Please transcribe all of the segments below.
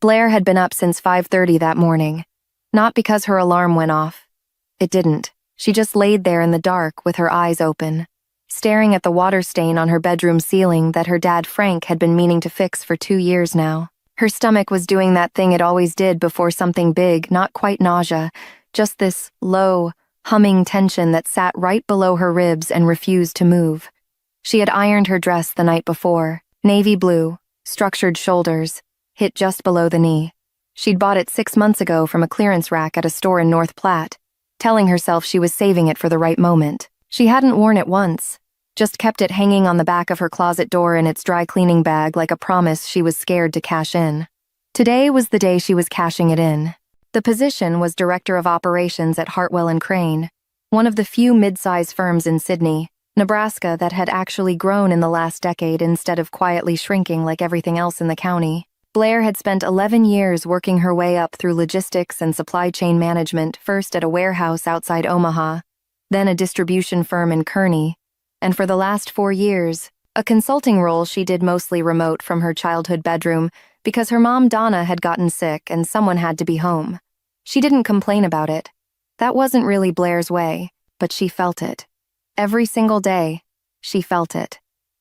Blair had been up since 5:30 that morning. Not because her alarm went off. It didn't. She just laid there in the dark with her eyes open, staring at the water stain on her bedroom ceiling that her dad Frank had been meaning to fix for 2 years now. Her stomach was doing that thing it always did before something big, not quite nausea, just this low, humming tension that sat right below her ribs and refused to move. She had ironed her dress the night before, navy blue, structured shoulders, hit just below the knee. She'd bought it 6 months ago from a clearance rack at a store in North Platte, telling herself she was saving it for the right moment. She hadn't worn it once, just kept it hanging on the back of her closet door in its dry cleaning bag like a promise she was scared to cash in. Today was the day she was cashing it in. The position was Director of Operations at Hartwell & Crane, one of the few mid-size firms in Sydney, Nebraska that had actually grown in the last decade instead of quietly shrinking like everything else in the county. Blair had spent 11 years working her way up through logistics and supply chain management, first at a warehouse outside Omaha, then a distribution firm in Kearney, and for the last 4 years, a consulting role she did mostly remote from her childhood bedroom because her mom Donna had gotten sick and someone had to be home. She didn't complain about it. That wasn't really Blair's way, but she felt it. Every single day, she felt it.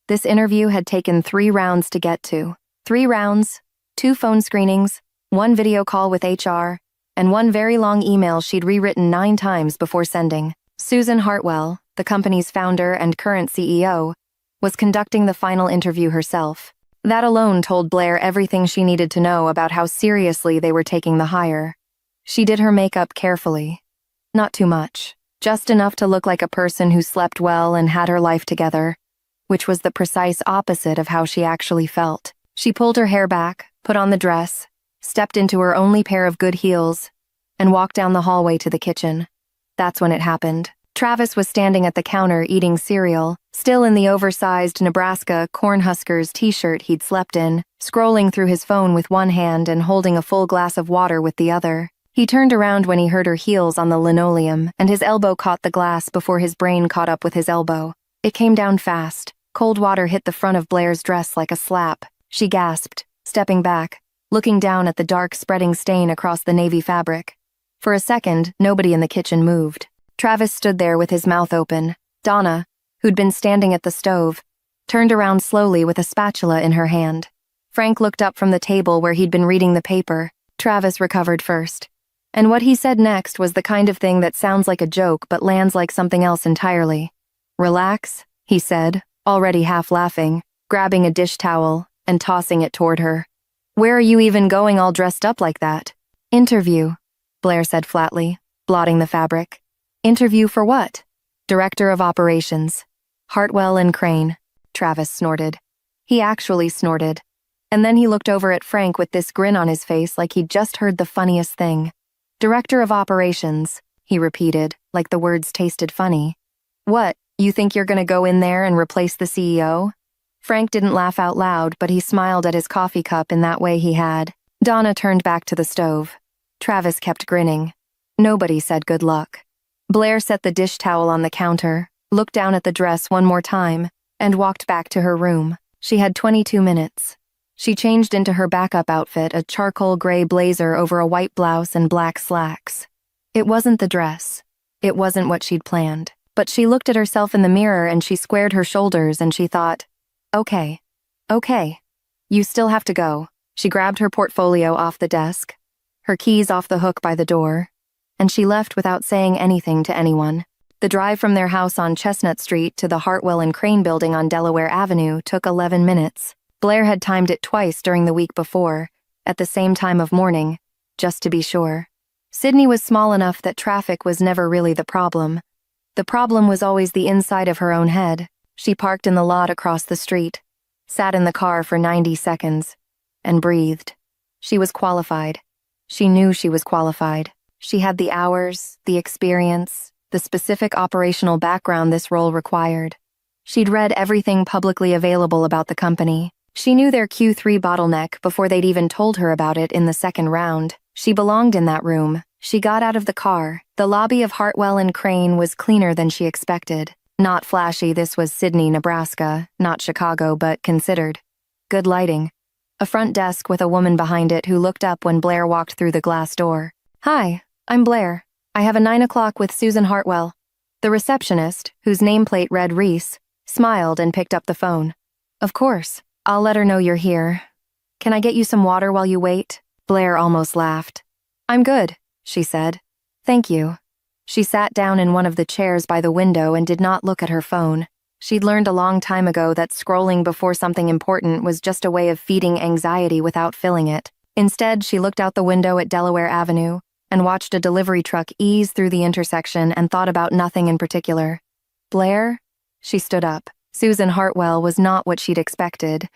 This interview had taken 3 rounds to get to. 3 rounds, 2 phone screenings, 1 video call with HR, and 1 very long email she'd rewritten 9 times before sending. Susan Hartwell, the company's founder and current CEO, was conducting the final interview herself. That alone told Blair everything she needed to know about how seriously they were taking the hire. She did her makeup carefully. Not too much. Just enough to look like a person who slept well and had her life together, which was the precise opposite of how she actually felt. She pulled her hair back, put on the dress, stepped into her only pair of good heels, and walked down the hallway to the kitchen. That's when it happened. Travis was standing at the counter eating cereal, still in the oversized Nebraska Cornhuskers t-shirt he'd slept in, scrolling through his phone with one hand and holding a full glass of water with the other. He turned around when he heard her heels on the linoleum, and his elbow caught the glass before his brain caught up with his elbow. It came down fast. Cold water hit the front of Blair's dress like a slap. She gasped, stepping back, looking down at the dark spreading stain across the navy fabric. For a second, nobody in the kitchen moved. Travis stood there with his mouth open. Donna, who'd been standing at the stove, turned around slowly with a spatula in her hand. Frank looked up from the table where he'd been reading the paper. Travis recovered first. And what he said next was the kind of thing that sounds like a joke but lands like something else entirely. "Relax," he said, already half laughing, grabbing a dish towel and tossing it toward her. "Where are you even going all dressed up like that?" "Interview," Blair said flatly, blotting the fabric. "Interview for what?" "Director of Operations. Hartwell & Crane," Travis snorted. He actually snorted. And then he looked over at Frank with this grin on his face like he'd just heard the funniest thing. "Director of Operations," he repeated, like the words tasted funny. "What, you think you're gonna go in there and replace the CEO?" Frank didn't laugh out loud, but he smiled at his coffee cup in that way he had. Donna turned back to the stove. Travis kept grinning. Nobody said good luck. Blair set the dish towel on the counter, looked down at the dress one more time, and walked back to her room. She had 22 minutes. She changed into her backup outfit, a charcoal gray blazer over a white blouse and black slacks. It wasn't the dress. It wasn't what she'd planned. But she looked at herself in the mirror and she squared her shoulders and she thought, Okay. You still have to go." She grabbed her portfolio off the desk, her keys off the hook by the door, and she left without saying anything to anyone. The drive from their house on Chestnut Street to the Hartwell & Crane building on Delaware Avenue took 11 minutes. Blair had timed it twice during the week before, at the same time of morning, just to be sure. Sydney was small enough that traffic was never really the problem. The problem was always the inside of her own head. She parked in the lot across the street, sat in the car for 90 seconds, and breathed. She was qualified. She knew she was qualified. She had the hours, the experience, the specific operational background this role required. She'd read everything publicly available about the company. She knew their Q3 bottleneck before they'd even told her about it in the second round. She belonged in that room. She got out of the car. The lobby of Hartwell & Crane was cleaner than she expected. Not flashy, this was Sydney, Nebraska, not Chicago, but considered. Good lighting. a front desk with a woman behind it who looked up when Blair walked through the glass door. "Hi, I'm Blair. I have a 9 o'clock with Susan Hartwell." The receptionist, whose nameplate read Reese, smiled and picked up the phone. "Of course. I'll let her know you're here. Can I get you some water while you wait?" Blair almost laughed. "I'm good," she said. "Thank you." She sat down in one of the chairs by the window and did not look at her phone. She'd learned a long time ago that scrolling before something important was just a way of feeding anxiety without filling it. Instead, she looked out the window at Delaware Avenue and watched a delivery truck ease through the intersection and thought about nothing in particular. "Blair?" She stood up. Susan Hartwell was not what she'd expected,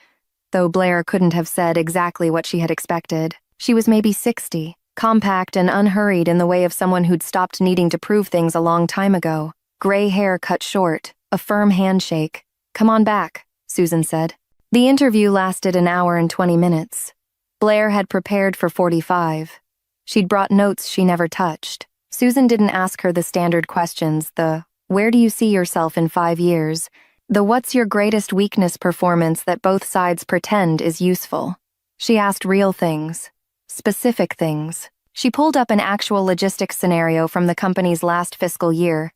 though Blair couldn't have said exactly what she had expected. She was maybe 60, compact and unhurried in the way of someone who'd stopped needing to prove things a long time ago. Gray hair cut short, a firm handshake. "Come on back," Susan said. The interview lasted an hour and 20 minutes. Blair had prepared for 45. She'd brought notes she never touched. Susan didn't ask her the standard questions, the "where do you see yourself in 5 years?" The "what's your greatest weakness" performance that both sides pretend is useful. She asked real things. Specific things. She pulled up an actual logistics scenario from the company's last fiscal year,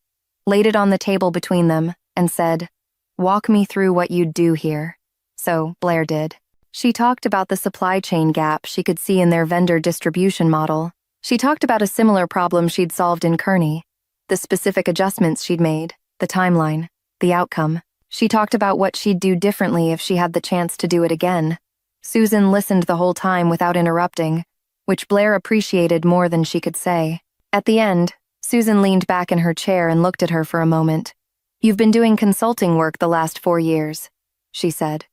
laid it on the table between them, and said, "Walk me through what you'd do here." So Blair did. She talked about the supply chain gap she could see in their vendor distribution model. She talked about a similar problem she'd solved in Kearney, the specific adjustments she'd made, the timeline, the outcome. She talked about what she'd do differently if she had the chance to do it again. Susan listened the whole time without interrupting, which Blair appreciated more than she could say. At the end, Susan leaned back in her chair and looked at her for a moment. "You've been doing consulting work the last 4 years," she said.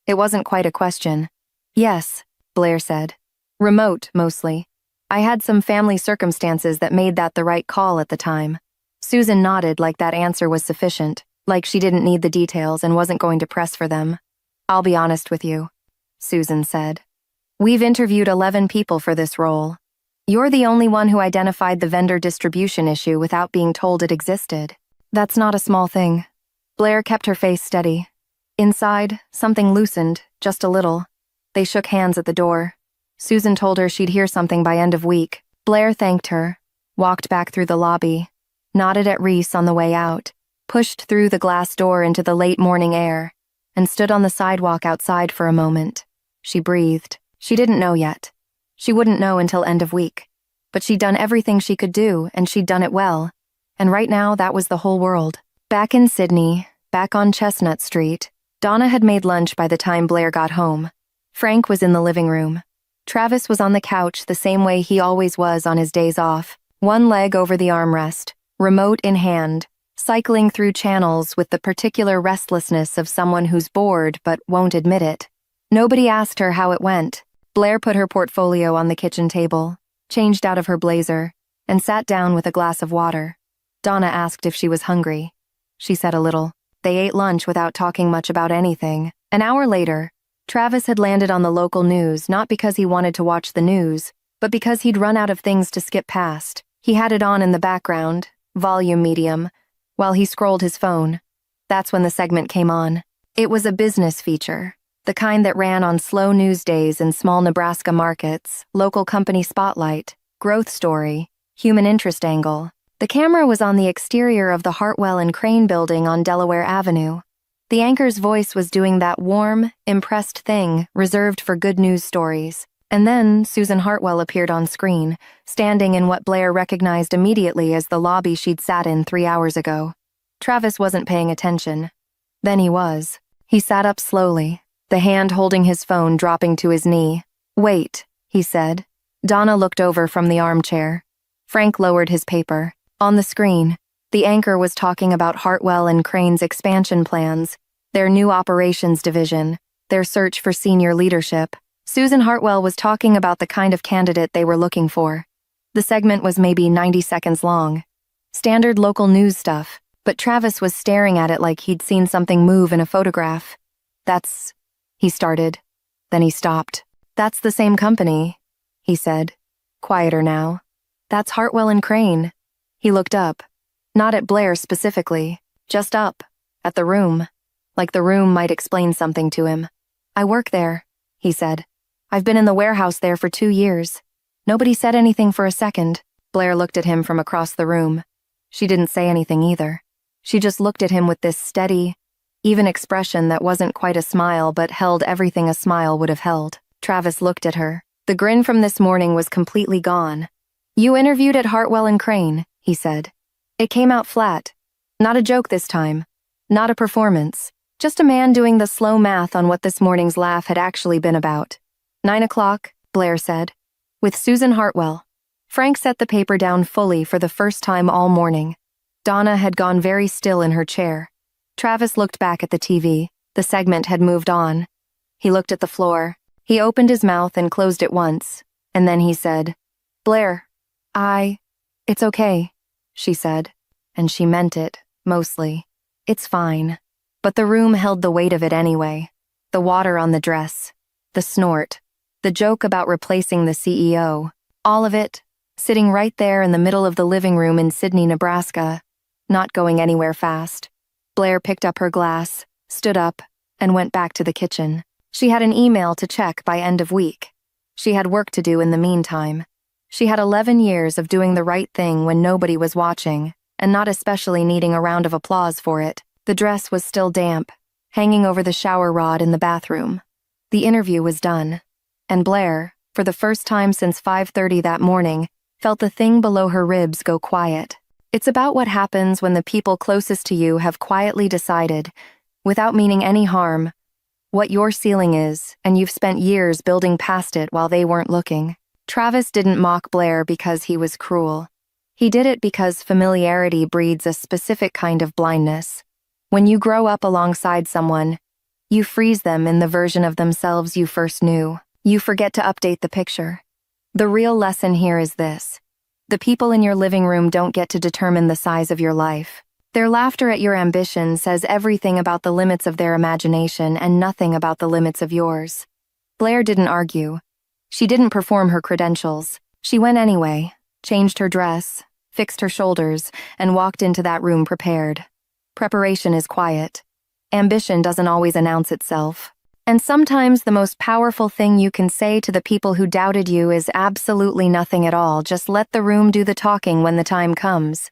It wasn't quite a question. "Yes," Blair said. "Remote, mostly. I had some family circumstances that made that the right call at the time." Susan nodded like that answer was sufficient, like she didn't need the details and wasn't going to press for them. "I'll be honest with you," Susan said. "We've interviewed 11 people for this role. You're the only one who identified the vendor distribution issue without being told it existed. That's not a small thing." Blair kept her face steady. Inside, something loosened, just a little. They shook hands at the door. Susan told her she'd hear something by end of week. Blair thanked her, walked back through the lobby, nodded at Reese on the way out, pushed through the glass door into the late morning air, and stood on the sidewalk outside for a moment. She breathed. She didn't know yet. She wouldn't know until end of week. But she'd done everything she could do, and she'd done it well. And right now, that was the whole world. Back in Sydney, back on Chestnut Street, Donna had made lunch by the time Blair got home. Frank was in the living room. Travis was on the couch the same way he always was on his days off, one leg over the armrest, remote in hand, cycling through channels with the particular restlessness of someone who's bored but won't admit it. Nobody asked her how it went. Blair put her portfolio on the kitchen table, changed out of her blazer, and sat down with a glass of water. Donna asked if she was hungry. She said a little. They ate lunch without talking much about anything. An hour later, Travis had landed on the local news not because he wanted to watch the news, but because he'd run out of things to skip past. He had it on in the background, volume medium, while he scrolled his phone. That's when the segment came on. It was a business feature, the kind that ran on slow news days in small Nebraska markets, local company spotlight, growth story, human interest angle. The camera was on the exterior of the Hartwell and Crane building on Delaware Avenue. The anchor's voice was doing that warm, impressed thing reserved for good news stories. And then Susan Hartwell appeared on screen, standing in what Blair recognized immediately as the lobby she'd sat in 3 hours ago. Travis wasn't paying attention. Then he was. He sat up slowly, the hand holding his phone dropping to his knee. "Wait," he said. Donna looked over from the armchair. Frank lowered his paper. On the screen, the anchor was talking about Hartwell and Crane's expansion plans, their new operations division, their search for senior leadership. Susan Hartwell was talking about the kind of candidate they were looking for. The segment was maybe 90 seconds long. Standard local news stuff, but Travis was staring at it like he'd seen something move in a photograph. "That's..." he started. Then he stopped. "That's the same company," he said, quieter now. "That's Hartwell and Crane." He looked up. Not at Blair specifically, just up, at the room, like the room might explain something to him. "I work there," he said. I've been in the warehouse there for 2 years. Nobody said anything for a second. Blair looked at him from across the room. She didn't say anything either. She just looked at him with this steady, even expression that wasn't quite a smile but held everything a smile would have held. Travis looked at her. The grin from this morning was completely gone. "You interviewed at Hartwell and Crane," he said. "It came out flat. Not a joke this time. Not a performance. Just a man doing the slow math on what this morning's laugh had actually been about." 9 o'clock, Blair said. "With Susan Hartwell." Frank set the paper down fully for the first time all morning. Donna had gone very still in her chair. Travis looked back at the TV. The segment had moved on. He looked at the floor. He opened his mouth and closed it once, and then he said, "Blair, it's okay," she said, and she meant it, mostly. "It's fine." But the room held the weight of it anyway. The water on the dress, the snort, the joke about replacing the CEO, all of it, sitting right there in the middle of the living room in Sydney, Nebraska, not going anywhere fast. Blair picked up her glass, stood up, and went back to the kitchen. She had an email to check by end of week. She had work to do in the meantime. She had 11 years of doing the right thing when nobody was watching, and not especially needing a round of applause for it. The dress was still damp, hanging over the shower rod in the bathroom. The interview was done, and Blair, for the first time since 5:30 that morning, felt the thing below her ribs go quiet. It's about what happens when the people closest to you have quietly decided, without meaning any harm, what your ceiling is, and you've spent years building past it while they weren't looking. Travis didn't mock Blair because he was cruel. He did it because familiarity breeds a specific kind of blindness. When you grow up alongside someone, you freeze them in the version of themselves you first knew. You forget to update the picture. The real lesson here is this. The people in your living room don't get to determine the size of your life. Their laughter at your ambition says everything about the limits of their imagination and nothing about the limits of yours. Blair didn't argue. She didn't perform her credentials. She went anyway, changed her dress, fixed her shoulders, and walked into that room prepared. Preparation is quiet. Ambition doesn't always announce itself. And sometimes the most powerful thing you can say to the people who doubted you is absolutely nothing at all. Just let the room do the talking when the time comes.